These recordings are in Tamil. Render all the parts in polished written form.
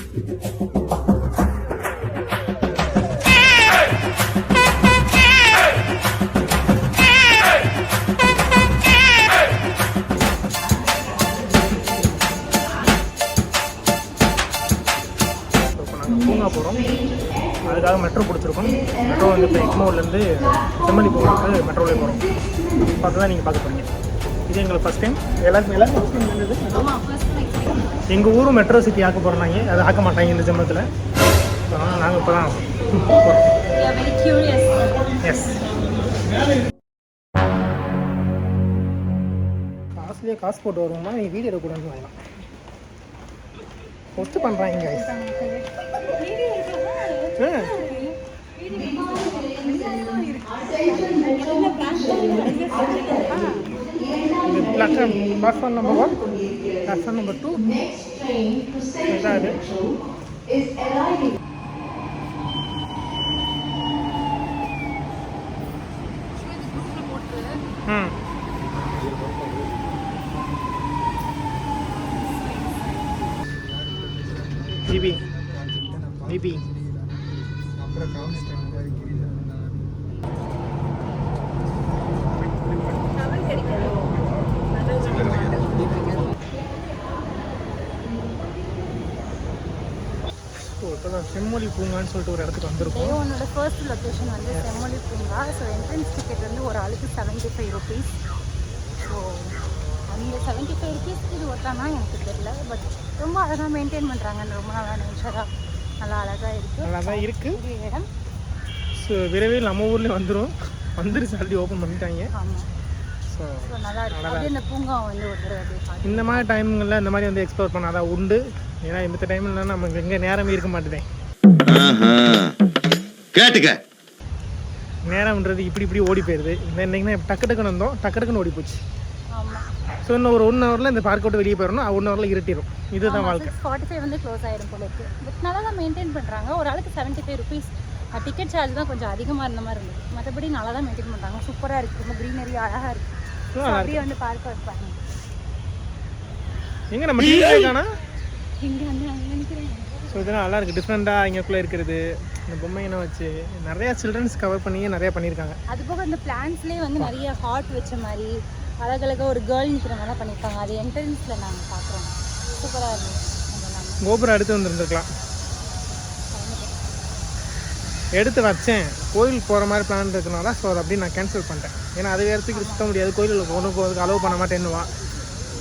பூங்கா போகிறோம், அதுக்காக மெட்ரோ பிடிச்சிருக்கோம். மெட்ரோ வந்து இப்போ எக்மோர்லேருந்து செம்மணி போகிறதுக்கு மெட்ரோவில் போகிறோம். பார்த்து தான் நீங்கள் பார்க்க போகிறீங்க. இது எங்களுக்கு ஃபஸ்ட் டைம். எல்லாருக்குமே ஃபஸ்ட் டைம் இருந்தது. எங்கள் ஊரும் மெட்ரோ சிட்டி ஆக்க போகிறாங்க, அதை ஆக்க மாட்டாங்க இந்த ஜென்மத்தில். நாங்கள் இப்போ தான் போகிறோம். எஸ், காசுலேயே காசு போட்டு வருவோமா, நீங்கள் வீடியோ எடுக்கக்கூடாதுன்னு வாங்கலாம். ஒத்து பண்ணுறாங்க பிளாட்ஃபார்ம் நம்பர் 1, பிளாட்ஃபார்ம் நம்பர் 2 இதான் இது. ஜிபி ஜிபி இப்போ செம்மொழி பூங்கான்னு சொல்லிட்டு ஒரு இடத்துக்கு வந்திருக்கோம். உன்னோட ஃபர்ஸ்ட் லொக்கேஷன் வந்து செம்மொழி பூங்கா. ஸோ என்ட்ரன்ஸ் டிக்கெட் வந்து ஒரு ஆளுக்கு 75 rupees. ஸோ அந்த 75 rupeesக்கு இது ஒட்டானா எனக்கு தெரியல. பட் ரொம்ப அழகாக மெயின்டைன் பண்ணுறாங்க. ரொம்ப நல்லா நேச்சராக நல்லா அழகாக இருக்குது. நல்லா தான் இருக்குது இடம். ஸோ விரைவில் நம்ம ஊரில் வந்துருச்சு, ஆல்ரெடி ஓப்பன் பண்ணிட்டாங்க. ஆமாம். ஸோ நல்லா இருக்குது. இந்த பூங்கா வந்து ஒரு இந்த மாதிரி டைம்களில் இந்த மாதிரி வந்து எக்ஸ்ப்ளோர் பண்ணாதான் உண்டு. ஏன்னா இந்த டைம்ல நமக்கு எங்கே நேரமே இருக்க மாட்டேதே. கேட்டுக்க நேரம்ன்றது இப்படி ஓடி போயிடுது. இன்னைக்குன்னா டக்கு டக்குன்னு வந்தோம், டக்குன்னு ஓடி போச்சு. ஸோ இன்னும் ஒரு 1 hourல இந்த பார்க் விட்டு வெளியே போயிடணும். 1 hourல இருட்டிடும். இதுதான் வாழ்க்கை. 45 வந்து க்ளோஸ் ஆயிரும் போல இருக்கு. பட் நல்லா தான் மெயின்டைன் பண்ணுறாங்க. ஒரு ஆளுக்கு 75 rupees. டிக்கெட் சார்ஜ் தான் கொஞ்சம் அதிகமாக இருந்த மாதிரி இருந்தது. மற்றபடி நல்லா தான் மெயின்டைன் பண்ணுறாங்க. சூப்பராக இருக்குது. ரொம்ப க்ரீனரி அழகாக இருக்குது. அப்படியே வந்து பார்க்க வைப்பாங்க. எங்கே நம்ம டிவிக்கானா இங்கே வந்து நினைக்கிறேன். ஸோ இதெல்லாம் நல்லா இருக்குது. டிஃப்ரெண்ட்டாக இங்கேக்குள்ளே இருக்கிறது. இந்த பொம்மையெல்லாம் வச்சு நிறையா சில்ட்ரன்ஸ் கவர் பண்ணி நிறையா பண்ணியிருக்காங்க. அது போக இந்த பிளான்ஸ்லேயே வந்து நிறைய ஹார்ட் வச்ச மாதிரி அழகழகாக ஒரு கேர்ள் நிற்கிற மாதிரிலாம் பண்ணியிருக்காங்க. அது என்ட்ரன்ஸில் நாங்கள் பார்க்குறோம். சூப்பராக இருந்துச்சு. கோபுரம் எடுத்து வந்துருந்துருக்கலாம். எடுத்து வச்சேன், கோயிலுக்கு போகிற மாதிரி பிளான் இருக்கிறனால. ஸோ அதை அப்படியே நான் கேன்சல் பண்ணிட்டேன். ஏன்னா அது வேறத்துக்கு சுத்த முடியாது. கோயிலுக்கு கொண்டு போகிறதுக்கு அலோவ் பண்ண மாட்டேன்னுவான்.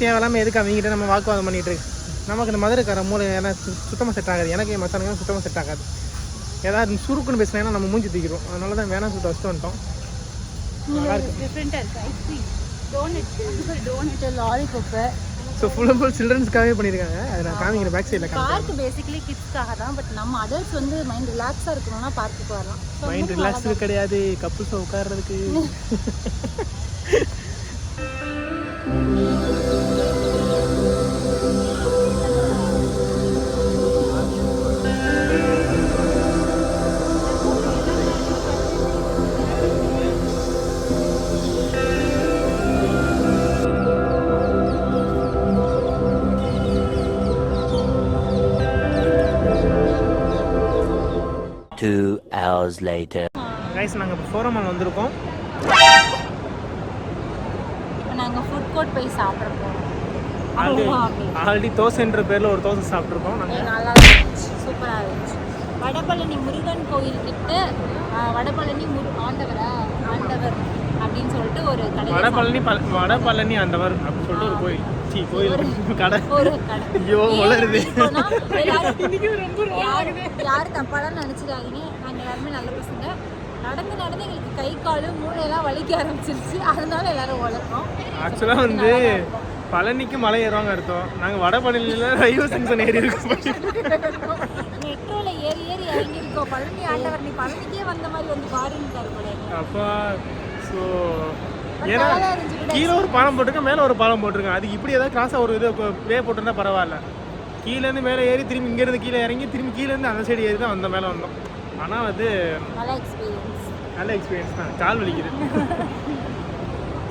தேவையில்லாமல் எதுக்கு அவங்ககிட்ட நம்ம வாக்குவாதம் பண்ணிட்டு இருக்கு. நமக்கு இந்த மதுரைக்கார மூளை ஏன்னா சுத்தமாக செட் ஆகாது. எனக்கு என் மச்சானுக்கு சுத்தமாக செட் ஆகாது. ஏதாவது சுருக்குன்னு பேசினா நம்ம மூஞ்சி தூக்கிடும். அதனால தான் வேணாம் சொல்லிட்டு வச்சுட்டு வந்துட்டோம். நல்லா இருக்குது. டிஃப்ரெண்ட்டாக இருக்குது. Ice cream, doughnut, lollipop. So full and full சில்ட்ரன்ஸ்க்காகவே பண்ணியிருக்காங்க. அதை நான் காமிக்கிறேன் பேக் சைடில். பார்க் பேசிக்கலி கிட்ஸ்க்காக தான். பட் நம்ம அடல்ட்ஸ் வந்து மைண்ட் ரிலாக்ஸாக இருக்கணும்னா பார்க்குக்கு வரலாம். மைண்ட் ரிலாக்ஸுக்கு கிடையாது, கப்புள்ஸை உட்கார்றதுக்கு. கைஸ் நாங்கள் இப்போ ஃபோரமால் வந்திருக்கோம். இப்போ நாங்கள் ஃபுட் கோர்ட் போய் சாப்பிட போகிறோம். ஆல்ரெடி தோசைன்ற பேரில் ஒரு தோசை சாப்பிட்ருக்கோம். நாங்கள் நல்லா இருந்துச்சு, சூப்பராக இருந்துச்சு. வடபழனி முருகன் கோயில் கிட்ட வடபழனி ஆண்டவர் அப்படின்னு சொல்லிட்டு ஒரு கடை. வடபழனி ஆண்டவர் அப்படின்னு சொல்லிட்டு ஒரு கோயில் கடை. ஒரு கடை. ஐயோ வளருது. யாரும் தப்பாலாம் நினச்சிடாதீங்க. நாங்கள் எல்லாருமே நல்ல பசங்க. நடந்து எங்களுக்கு கை காலு மூளையெல்லாம் வலிக்க ஆரம்பிச்சிருச்சு. அதனால எல்லாரும் வளர்க்கோம். ஆக்சுவலாக வந்து பழனிக்கு மலை ஏறுவாங்க அர்த்தம். நாங்கள் வடபழனியில் ரயில்வே ஸ்டேஷன் ஏறி இருக்கோம். மெட்ரோவில் ஏறி இறங்கியிருக்கோம். பழனி ஆண்டவர் நீ பழனிக்கே வந்த மாதிரி வந்து பாருன்னு போல. அப்பா ஸோ ஏன்னா கீழே ஒரு பாலம் போட்டிருக்கேன், மேலே ஒரு பாலம் போட்டிருக்கேன். அது இப்படி ஏதாவது கிராஸாக ஒரு இது வே போட்டிருந்தா பரவாயில்ல. கீழேருந்து மேலே ஏறி திரும்பி இங்கேருந்து கீழே இறங்கி திரும்பி கீழேருந்து அந்த சைடு ஏறி தான் வந்த மேலே வந்தோம். ஆனால் அது நல்ல எக்ஸ்பீரியன்ஸ் தான். கால் வலிக்குது.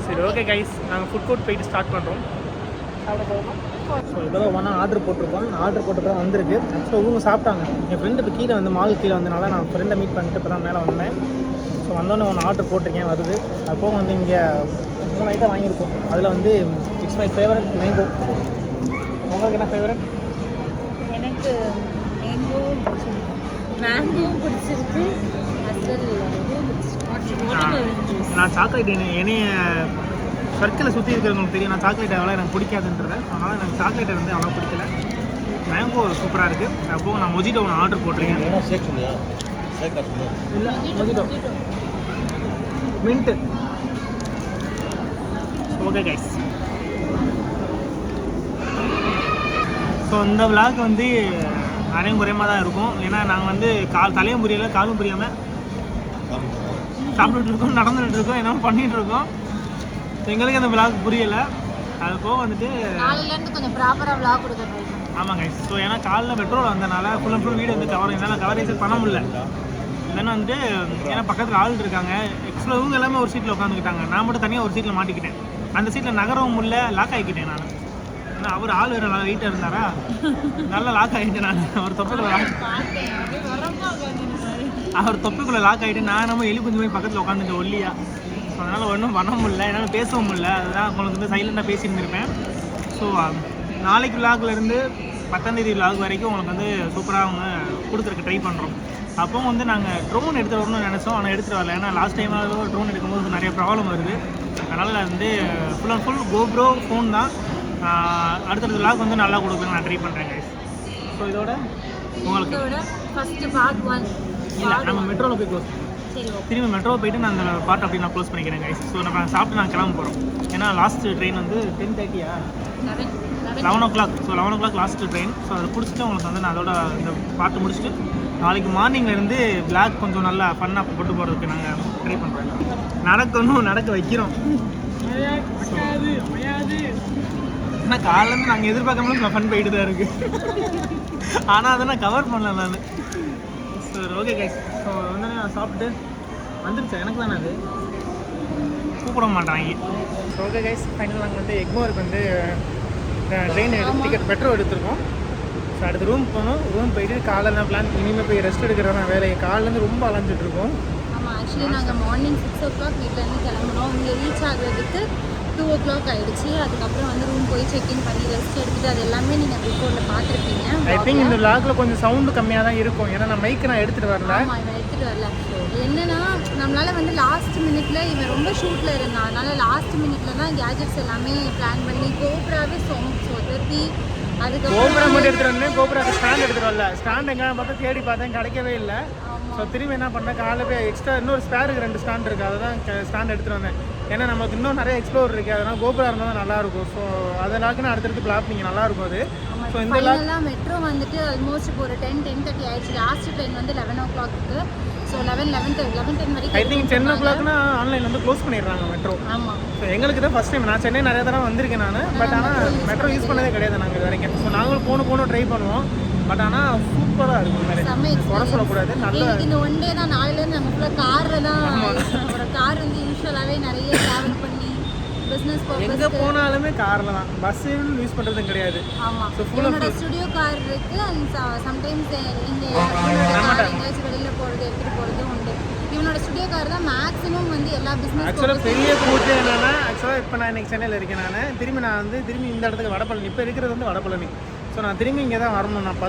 சரி ஓகே கைஸ், நாங்கள் ஃபுட் கோர்ட் போயிட்டு ஸ்டார்ட் பண்ணுறோம். சாப்பிட போகிறோம். ஸோ இப்போதான் ஒன்றா ஆர்டர் போட்டிருக்கோம். ஆர்டர் போட்டுதான் வந்திருக்கு. ஸோ இவங்க சாப்பிட்டாங்க. என் ஃப்ரெண்டு இப்போ கீழே வந்து மால் கீழே வந்தனால நான் ஃப்ரெண்டை மீட் பண்ணிட்டு இப்போ தான் மேலே வந்தேன். ஸோ வந்தோடனே ஒன்று ஆர்டர் போட்டிருக்கேன், வருது. அப்போ வந்து இங்கே 3 ஐட்டம் வாங்கியிருக்கோம். அதில் வந்து இட்ஸ் மை ஃபேவரட் மேங்கோ. உங்களுக்கு என்ன ஃபேவரட்? எனக்கு மேங்கோ பிடிச்சிருக்கு. நான் சாக்லேட் என்னைய சர்க்கிளை சுற்றி இருக்கிறவங்களுக்கு தெரியும், நான் சாக்லேட் அவ்வளோ எனக்கு பிடிக்காதுன்றதை. அதனால் எனக்கு சாக்லேட்டை வந்து அவ்வளோ பிடிக்கல. மேங்கோ சூப்பராக இருக்குது. அப்போது நான் மொஜிட்டோ ஒன்று ஆர்டர் போட்டிருக்கேன். இல்லை mojito mint. Okay guys, so இந்த விளாக் வந்து அரையும் குறையமாக தான் இருக்கும். ஏன்னா நாங்கள் வந்து தலையும் புரியலை காலும் புரியாமல் சாப்பிட்டுட்டு இருக்கோம், நடந்துகிட்டு இருக்கோம், என்ன பண்ணிகிட்டு இருக்கோம். எங்களுக்கு அந்த விளாக் புரியலை. அது போக வந்துட்டு நாளையிலேருந்து கொஞ்சம் ப்ராப்பராக விளாக் கொடுக்க. ஆமாங்க. ஸோ ஏன்னா காலைல பெட்ரோல் வந்தனால ஃபுல் அண்ட் ஃபுல் வீடு வந்து என்னால் கவரேஜ் பண்ண முடியல. இல்லைன்னா வந்துட்டு ஏன்னா பக்கத்தில் ஆள் இருக்காங்க. ஆக்சுவலாக இவங்க எல்லாமே ஒரு சீட்டில் உட்காந்துக்கிட்டாங்க. நான் மட்டும் தனியாக ஒரு சீட்டில் மாட்டிக்கிட்டேன். அந்த சீட்டில் நகரவும் முடியல, லாக் ஆகிக்கிட்டேன் நான். ஏன்னா அவர் ஆள் வேறு நல்லா வெயிட்டாக இருந்தாரா, நல்லா லாக் ஆகிட்டேன் நான். அவர் தொப்பிக்குள்ளே லாக் ஆகிட்டு நான் நம்ம எலி குஞ்சு போய் பக்கத்தில் உட்காந்துட்டு ஒல்லியா. ஸோ அதனால் ஒன்றும் பண்ண முடியல, என்னால் பேசவும் முடியல. அதுதான் உங்களுக்கு வந்து சைலண்டாக பேசியிருந்திருப்பேன். ஸோ நாளைக்கு விளாக்லேருந்து 10ஆம் தேதி விளாக் வரைக்கும் உங்களுக்கு வந்து சூப்பராக அவங்க கொடுத்துருக்க ட்ரை பண்ணுறோம். அப்போ வந்து நாங்கள் ட்ரோன் எடுத்துகிட்டு வரணும்னு நினச்சோம், ஆனால் எடுத்துகிட்டு வரல. ஏன்னா லாஸ்ட் டைமாக ட்ரோன் எடுக்கும்போது நிறைய ப்ராப்ளம் வருது. அதனால் வந்து full and full GoPro phone தான். அடுத்தடுத்த விளாக் வந்து நல்லா கொடுக்குறேன், நான் ட்ரை பண்ணுறேன் கைஸ். ஸோ இதோட உங்களுக்கு ஃபஸ்ட்டு பார்ட் 1 இல்லை, நம்ம மெட்ரோவில் போய் க்ளோஸ் திரும்பி மெட்ரோவில் போயிட்டு நான் அந்த பார்ட் அப்படி நான் க்ளோஸ் பண்ணிக்கிறேன் கைஸ். ஸோ நம்ம சாப்பிட்டு நான் கிளம்ப போகிறோம். ஏன்னா லாஸ்ட் ட்ரெயின் வந்து 10:30 11 o'clock. So 11 o'clock last train. So அதை பிடிச்சிட்டு உங்களுக்கு வந்து நான் அதோட இந்த பார்த்து முடிச்சுட்டு நாளைக்கு மார்னிங்லேருந்து விளாக் கொஞ்சம் நல்லா ஃபன்னாக போட்டு போகிறதுக்கு நாங்கள் ட்ரை பண்ணுறோம். நடக்க வைக்கிறோம். ஆனால் காலையிலேருந்து நாங்கள் எதிர்பார்க்காமலும் ஃபன் போயிட்டு தான் இருக்குது. ஆனால் அதை நான் கவர் பண்ணல நான். சரி ஓகே கைஸ். ஸோ வந்து நான் சாப்பிட்டு வந்துருச்சேன், எனக்கு தானே அது கூப்பிட மாட்டாங்க. ஸோ ஓகே கைஸ், ஃபைனல் நாங்கள் வந்து எக்மோருக்கு வந்து ட்ரெயின் டிக்கெட் பெட்ரோல் எடுத்துருக்கோம். ஸோ அடுத்து ரூம் போகணும். ரூம் போயிட்டு காலையில் பிளான் இனிமேல் போய் ரெஸ்ட் எடுக்கிறோம். வேலையை காலையிலேருந்து ரொம்ப அலைஞ்சிட்ருக்கோம். ஆமாம், ஆக்சுவலி நாங்கள் மார்னிங் 6 o'clock வீட்டிலேருந்து கிளம்புனோம். இங்கே ரீச் ஆகிறதுக்கு 2 o'clock ஆகிடுச்சு. அதுக்கப்புறம் வந்து ரூம் போய் செக்இன் பண்ணி ரெஸ்ட் எடுத்துகிட்டு அது எல்லாமே நீங்கள் பிஃபோரில் பார்த்துருப்பீங்க. ஐ திங்க் இந்த விளாகில் கொஞ்சம் சவுண்டு கம்மியாக தான் இருக்கும். ஏன்னா நான் மைக்கு நான் எடுத்துகிட்டு வரல. ஆமாம், இவன் எடுத்துகிட்டு வரல. என்னன்னா நம்மளால் வந்து லாஸ்ட் மினிட்ல இவன் ரொம்ப ஷூட்டில் இருந்தான். அதனால் லாஸ்ட் மினிட்ல தான் கேஜெட்ஸ் எல்லாமே பிளான் பண்ணி கோப்ராவே சொதப்பி அதுக்கப்புறம் கோப்ரா மட்டும் எடுத்துகிட்டு வந்தேன். கோப்ராக்கு ஸ்டாண்ட் எடுத்துகிட்டு வரல. ஸ்டாண்ட் எங்கே பார்த்தா தேடி பார்த்தேன், கிடைக்கவே இல்லை. ஸோ திரும்பி என்ன பண்ணேன், காலையில் போய் எக்ஸ்ட்ரா இன்னொரு ஸ்பேருக்கு 2 ஸ்டாண்ட் இருக்குது, அதை தான் ஸ்டாண்ட் எடுத்துகிட்டு வந்தேன். ஏன்னா நமக்கு இன்னும் நிறைய எக்ஸ்ப்ளோர் இருக்குது. அதனால் கோபுரம் இருந்தால் தான் நல்லாயிருக்கும். ஸோ அதனால அடுத்தடுத்து பிளாப் நீங்கள் நல்லாயிருக்கும் அது. ஸோ இந்த மெட்ரோ வந்துட்டு ஆல்மோஸ்ட் இப்போ ஒரு 10:30 ஆயிடுச்சு. லாஸ்ட் ட்ரெயின் வந்து 11 o'clock. ஸோ 11:10 வரைக்கும் ஐ திங்க் 10 o'clockனா ஆன்லைன் வந்து க்ளோஸ் பண்ணிடுறாங்க மெட்ரோ. ஆமாம், ஸோ எங்களுக்கு தான் ஃபஸ்ட் டைம். நான் சென்னை நிறைய தடவை வந்திருக்கேன் நான். பட் ஆனால் மெட்ரோ யூஸ் பண்ணதே கிடையாது நாங்கள் இது வரைக்கும். ஸோ நாங்களும் போகணும் ட்ரை பண்ணுவோம். பட் ஆனால் சூப்பராக இருக்கும். மாதிரி குறை சொல்லக்கூடாது. நல்லா இந்த ஒன் டே தான். நாளையிலேருந்து நம்ம ஃபுல்லாக காரில் தான். ஒரு கார் வந்து யூஸ்வலாகவே நிறைய ட்ராவல் பண்ணி பிஸ்னஸ் எங்கே போனாலுமே காரில் தான். பஸ்ஸு யூஸ் பண்ணுறதும் கிடையாது. ஆமாம், என்னோட ஸ்டுடியோ கார் இருக்குது. அண்ட் சம்டைம்ஸ் இங்கே எங்கேயாச்சும் வெளியில் போகிறது எடுத்துகிட்டு போகிறதும் உண்டு. இவனோட ஸ்டுடியோ கார் தான் மேக்ஸிமம் வந்து எல்லா பிஸ்னஸ். ஆக்சுவலாக பெரிய கூட்டு என்னென்னா, ஆக்சுவலாக இப்போ நான் இன்றைக்கி சென்னையில் இருக்கேன். நான் திரும்பி இந்த இடத்துக்கு வடபழனி. இப்போ இருக்கிறது வந்து வடபழனி. ஸோ நான் திரும்பி இங்கே தான் வரணும். நான்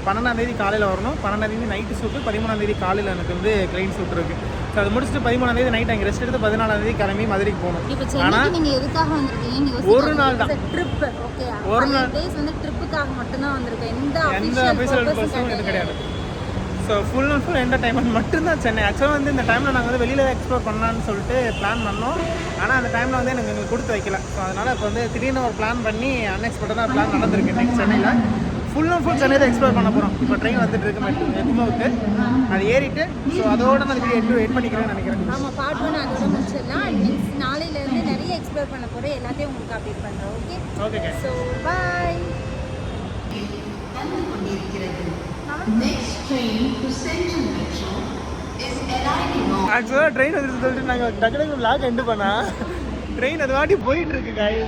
12ஆம் தேதி காலையில் வரணும். 12ஆம் தேதி நைட்டு ஷூட்டு. 13ஆம் தேதி காலையில் எனக்கு வந்து கிளைண்ட் ஷூட் இருக்குது. ஸோ அது முடிச்சுட்டு 13ஆம் தேதி நைட் அங்கே ரெஸ்ட் எடுத்து 14ஆம் தேதி கிளம்பி மதுரைக்கு போகணும். ஆனால் நீங்கள் எதுக்காக வந்திருக்கீங்க? ஒரு நாள் தான் ட்ரிப். ஓகே, ஒரு நாள் டேஸ் வந்து ட்ரிப்புக்காக மட்டும்தான் வந்திருக்கேன். எந்த அஃபிஷியல் பர்பஸும் இது கிடையாது. So full and full entertainment மட்டும்தான் சென்னை. ஆக்சுவலாக வந்து இந்த டைமில் நாங்கள் வந்து வெளியில் எக்ஸ்ப்ளோர் பண்ணலான்னு சொல்லிட்டு பிளான் பண்ணோம். ஆனால் அந்த டைமில் வந்து எங்களுக்கு கொடுத்து வைக்கல. ஸோ அதனால் இப்போ வந்து திடீர்னு ஒரு பிளான் பண்ணி அன்எக்ஸ்பெக்டடாக பிளான் நடந்திருக்கு இன்றைக்கி சென்னையில். ஃபுல் அண்ட் ஃபுல் சென்னை தான் எக்ஸ்ப்ளோர் பண்ண போகிறோம். இப்போ ட்ரெயின் வந்துட்டு இருக்கு எக்மோவுக்கு. அது ஏறிட்டு ஸோ அதோட நான் வீடியோ எட் பண்ணிக்கிறேன்னு நினைக்கிறேன். ஆமாம், பார்ட் 1 அதோட முடிச்சிடலாம். நெக்ஸ்ட் நாளையிலேருந்து நிறைய எக்ஸ்ப்ளோர் பண்ண போகிறேன். எல்லாத்தையும் உங்களுக்கு அப்டேட் பண்ணுறோம். Okay okay. So bye. ஆக்சுவலாக ட்ரெயின் வந்துட்டு சொல்லிட்டு நாங்கள் டக்கு விளாக் எண்டு பண்ணால் ட்ரெயின் அது வாட்டி போயிட்டு இருக்கு காய்.